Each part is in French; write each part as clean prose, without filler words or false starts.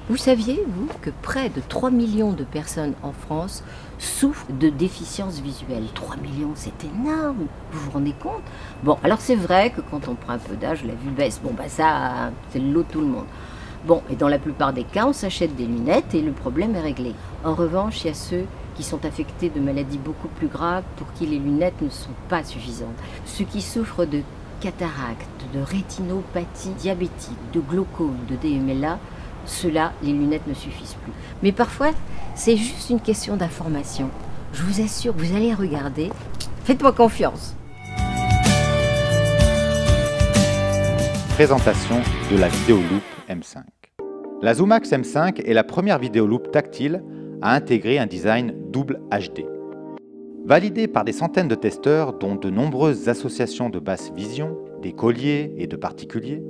Vous saviez, vous, que près de 3 millions de personnes en France souffrent de déficience visuelle? 3 millions, c'est énorme, vous vous rendez compte? Bon, alors c'est vrai que quand on prend un peu d'âge, la vue baisse. Bon, bah ça, c'est le lot de tout le monde. Bon, et dans la plupart des cas, on s'achète des lunettes et le problème est réglé. En revanche, il y a ceux qui sont affectés de maladies beaucoup plus graves pour qui les lunettes ne sont pas suffisantes. Ceux qui souffrent de cataracte, de rétinopathie diabétique, de glaucome, de DMLA, ceux-là, les lunettes ne suffisent plus. Mais parfois, c'est juste une question d'information. Je vous assure, vous allez regarder. Faites-moi confiance. Présentation de la Vidéoloupe M5. La Zoomax M5 est la première vidéoloupe tactile à intégrer un design double HD. Validée par des centaines de testeurs, dont de nombreuses associations de basse vision, d'écoliers et de particuliers,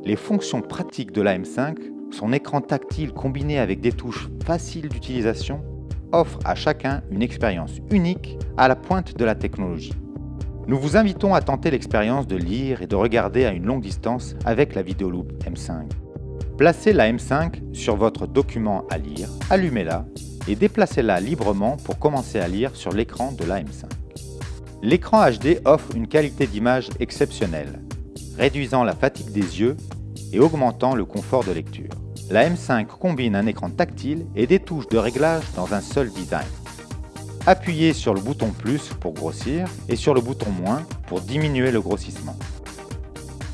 les fonctions pratiques de la M5, son écran tactile combiné avec des touches faciles d'utilisation, offrent à chacun une expérience unique à la pointe de la technologie. Nous vous invitons à tenter l'expérience de lire et de regarder à une longue distance avec la Vidéoloupe M5. Placez la M5 sur votre document à lire, allumez-la et déplacez-la librement pour commencer à lire sur l'écran de la M5. L'écran HD offre une qualité d'image exceptionnelle, réduisant la fatigue des yeux et augmentant le confort de lecture. La M5 combine un écran tactile et des touches de réglage dans un seul design. Appuyez sur le bouton plus pour grossir et sur le bouton moins pour diminuer le grossissement.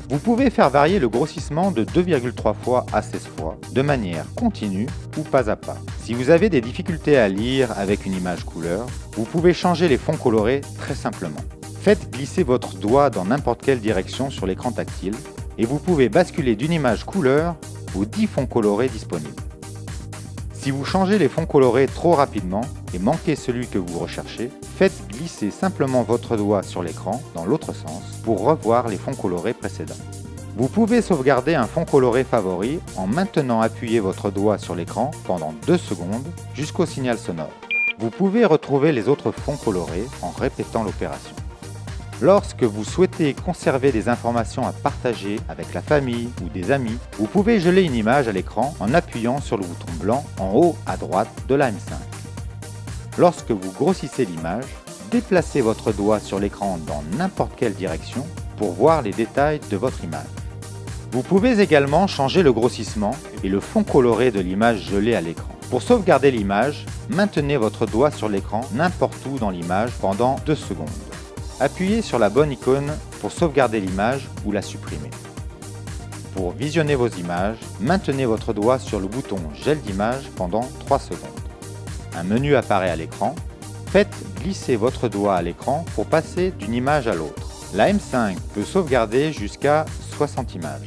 Vous pouvez faire varier le grossissement de 2,3 fois à 16 fois de manière continue ou pas à pas. Si vous avez des difficultés à lire avec une image couleur, vous pouvez changer les fonds colorés très simplement. Faites glisser votre doigt dans n'importe quelle direction sur l'écran tactile et vous pouvez basculer d'une image couleur aux 10 fonds colorés disponibles. Si vous changez les fonds colorés trop rapidement et manquez celui que vous recherchez, faites glisser simplement votre doigt sur l'écran dans l'autre sens pour revoir les fonds colorés précédents. Vous pouvez sauvegarder un fond coloré favori en maintenant appuyé votre doigt sur l'écran pendant 2 secondes jusqu'au signal sonore. Vous pouvez retrouver les autres fonds colorés en répétant l'opération. Lorsque vous souhaitez conserver des informations à partager avec la famille ou des amis, vous pouvez geler une image à l'écran en appuyant sur le bouton blanc en haut à droite de la M5. Lorsque vous grossissez l'image, déplacez votre doigt sur l'écran dans n'importe quelle direction pour voir les détails de votre image. Vous pouvez également changer le grossissement et le fond coloré de l'image gelée à l'écran. Pour sauvegarder l'image, maintenez votre doigt sur l'écran n'importe où dans l'image pendant 2 secondes. Appuyez sur la bonne icône pour sauvegarder l'image ou la supprimer. Pour visionner vos images, maintenez votre doigt sur le bouton Gel d'image pendant 3 secondes. Un menu apparaît à l'écran. Faites glisser votre doigt à l'écran pour passer d'une image à l'autre. La M5 peut sauvegarder jusqu'à 60 images.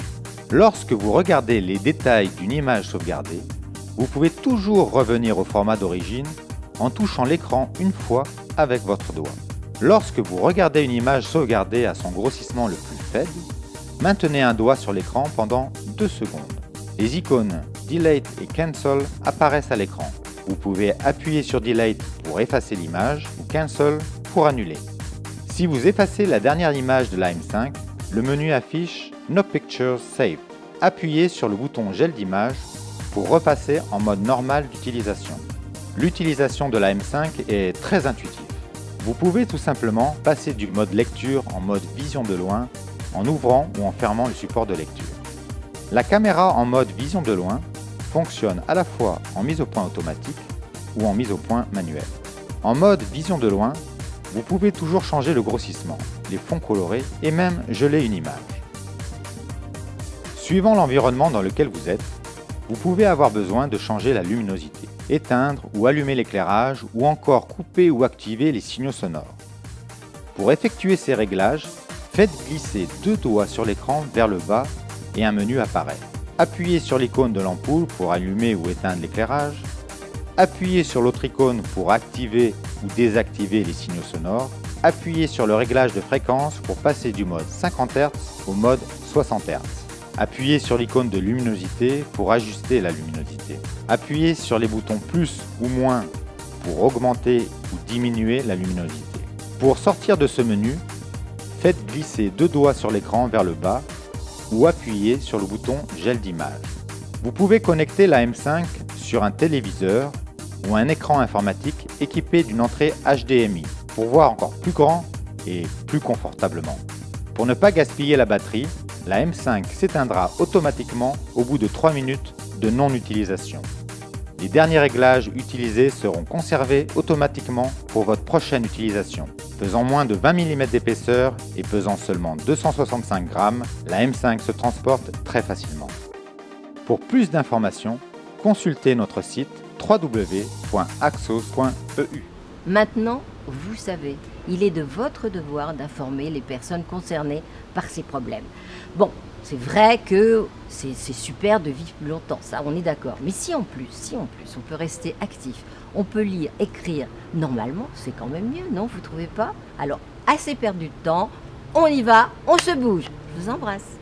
Lorsque vous regardez les détails d'une image sauvegardée, vous pouvez toujours revenir au format d'origine en touchant l'écran une fois avec votre doigt. Lorsque vous regardez une image sauvegardée à son grossissement le plus faible, maintenez un doigt sur l'écran pendant 2 secondes. Les icônes Delete et Cancel apparaissent à l'écran. Vous pouvez appuyer sur Delete pour effacer l'image ou Cancel pour annuler. Si vous effacez la dernière image de la M5, le menu affiche No Pictures Saved. Appuyez sur le bouton Gel d'image pour repasser en mode normal d'utilisation. L'utilisation de la M5 est très intuitive. Vous pouvez tout simplement passer du mode lecture en mode vision de loin en ouvrant ou en fermant le support de lecture. La caméra en mode vision de loin fonctionne à la fois en mise au point automatique ou en mise au point manuelle. En mode vision de loin, vous pouvez toujours changer le grossissement, les fonds colorés et même geler une image. Suivant l'environnement dans lequel vous êtes, vous pouvez avoir besoin de changer la luminosité, éteindre ou allumer l'éclairage ou encore couper ou activer les signaux sonores. Pour effectuer ces réglages, faites glisser 2 doigts sur l'écran vers le bas et un menu apparaît. Appuyez sur l'icône de l'ampoule pour allumer ou éteindre l'éclairage. Appuyez sur l'autre icône pour activer ou désactiver les signaux sonores. Appuyez sur le réglage de fréquence pour passer du mode 50 Hz au mode 60 Hz. Appuyez sur l'icône de luminosité pour ajuster la luminosité. Appuyez sur les boutons plus ou moins pour augmenter ou diminuer la luminosité. Pour sortir de ce menu, faites glisser 2 doigts sur l'écran vers le bas ou appuyez sur le bouton Gel d'image. Vous pouvez connecter la M5 sur un téléviseur ou un écran informatique équipé d'une entrée HDMI pour voir encore plus grand et plus confortablement. Pour ne pas gaspiller la batterie, la M5 s'éteindra automatiquement au bout de 3 minutes de non-utilisation. Les derniers réglages utilisés seront conservés automatiquement pour votre prochaine utilisation. Pesant moins de 20 mm d'épaisseur et pesant seulement 265 grammes, la M5 se transporte très facilement. Pour plus d'informations, consultez notre site www.axos.eu. Maintenant, vous savez, il est de votre devoir d'informer les personnes concernées par ces problèmes. Bon, c'est vrai que c'est super de vivre plus longtemps, ça on est d'accord. Mais si en plus, on peut rester actif, on peut lire, écrire, normalement c'est quand même mieux, non, vous trouvez pas? Alors, assez perdu de temps, on y va, on se bouge. Je vous embrasse.